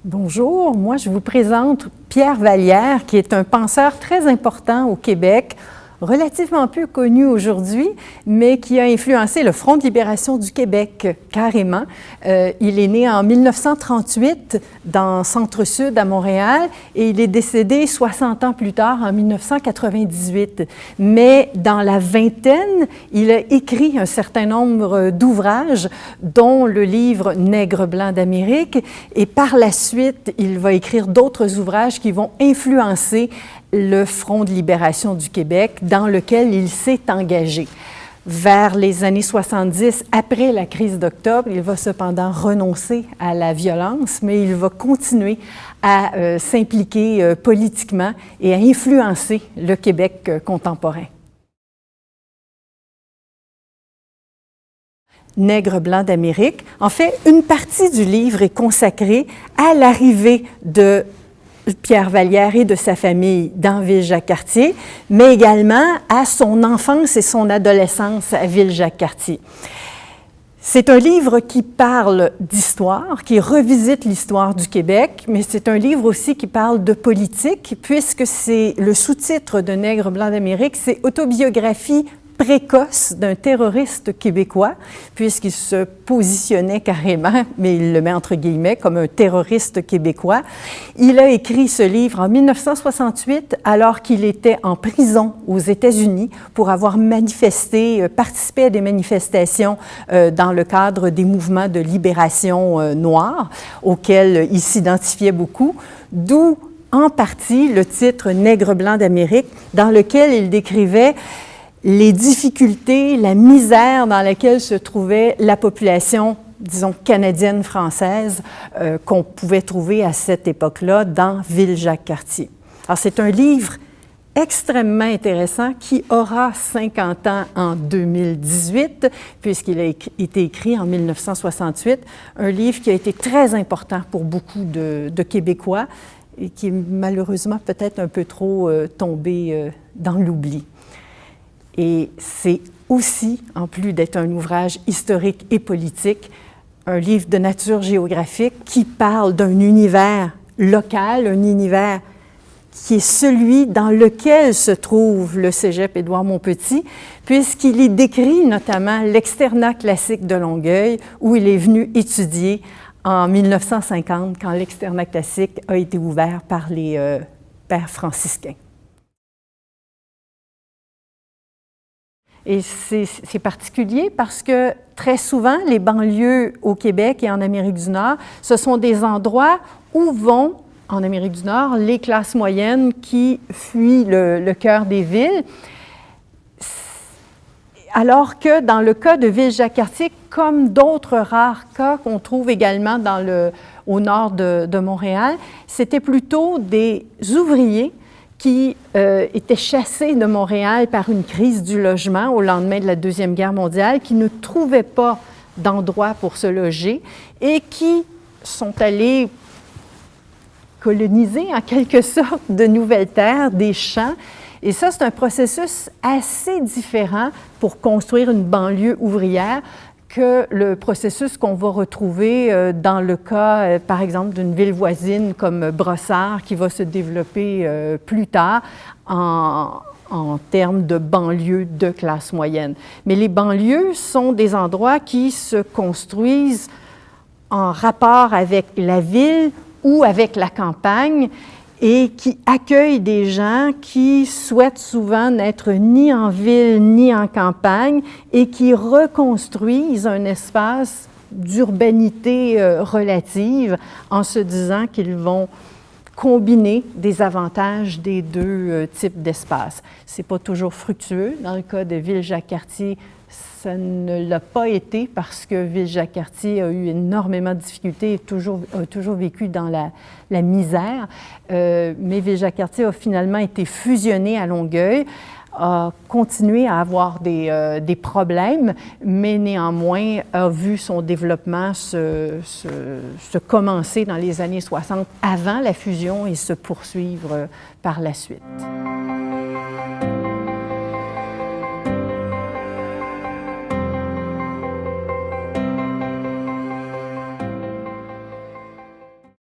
Bonjour, moi je vous présente Pierre Vallière, qui est un penseur très important au Québec, relativement peu connu aujourd'hui, mais qui a influencé le Front de libération du Québec carrément. Il est né en 1938 dans Centre-Sud à Montréal et il est décédé 60 ans plus tard en 1998. Mais dans la vingtaine, il a écrit un certain nombre d'ouvrages, dont le livre Nègre blanc d'Amérique, et par la suite, il va écrire d'autres ouvrages qui vont influencer le Front de libération du Québec, dans lequel il s'est engagé. Vers les années 70, après la crise d'octobre, il va cependant renoncer à la violence, mais il va continuer à s'impliquer politiquement et à influencer le Québec contemporain. Nègre blanc d'Amérique. En fait, une partie du livre est consacrée à l'arrivée de Pierre Vallière et de sa famille dans Ville-Jacques-Cartier, mais également à son enfance et son adolescence à Ville-Jacques-Cartier. C'est un livre qui parle d'histoire, qui revisite l'histoire du Québec, mais c'est un livre aussi qui parle de politique, puisque c'est le sous-titre de Nègre blanc d'Amérique, c'est Autobiographie précoce d'un terroriste québécois, puisqu'il se positionnait carrément, mais il le met entre guillemets, comme un terroriste québécois. Il a écrit ce livre en 1968, alors qu'il était en prison aux États-Unis pour avoir manifesté, participé à des manifestations dans le cadre des mouvements de libération noirs, auxquels il s'identifiait beaucoup, d'où en partie le titre Nègre blanc d'Amérique, dans lequel il décrivait les difficultés, la misère dans laquelle se trouvait la population, disons, canadienne-française, qu'on pouvait trouver à cette époque-là dans Ville-Jacques-Cartier. Alors, c'est un livre extrêmement intéressant qui aura 50 ans en 2018, puisqu'il a été écrit en 1968, un livre qui a été très important pour beaucoup de Québécois et qui est malheureusement peut-être un peu trop tombé dans l'oubli. Et c'est aussi, en plus d'être un ouvrage historique et politique, un livre de nature géographique qui parle d'un univers local, un univers qui est celui dans lequel se trouve le Cégep Édouard-Montpetit, puisqu'il y décrit notamment l'externat classique de Longueuil, où il est venu étudier en 1950, quand l'externat classique a été ouvert par les pères franciscains. Et c'est particulier parce que très souvent, les banlieues au Québec et en Amérique du Nord, ce sont des endroits où vont, en Amérique du Nord, les classes moyennes qui fuient le cœur des villes. Alors que dans le cas de Ville-Jacques-Cartier, comme d'autres rares cas qu'on trouve également au nord de Montréal, c'était plutôt des ouvriers qui étaient chassés de Montréal par une crise du logement au lendemain de la Deuxième Guerre mondiale, qui ne trouvaient pas d'endroit pour se loger et qui sont allés coloniser en quelque sorte de nouvelles terres, des champs. Et ça, c'est un processus assez différent pour construire une banlieue ouvrière que le processus qu'on va retrouver dans le cas, par exemple, d'une ville voisine comme Brossard, qui va se développer plus tard en termes de banlieues de classe moyenne. Mais les banlieues sont des endroits qui se construisent en rapport avec la ville ou avec la campagne, et qui accueillent des gens qui souhaitent souvent n'être ni en ville ni en campagne et qui reconstruisent un espace d'urbanité relative en se disant qu'ils vont combiner des avantages des deux types d'espaces. Ce n'est pas toujours fructueux. Dans le cas de Ville-Jacques-Cartier, ça ne l'a pas été parce que Ville-Jacques-Cartier a eu énormément de difficultés et a toujours vécu dans la misère. Mais Ville-Jacques-Cartier a finalement été fusionné à Longueuil, a continué à avoir des problèmes, mais néanmoins a vu son développement se commencer dans les années 60 avant la fusion et se poursuivre par la suite.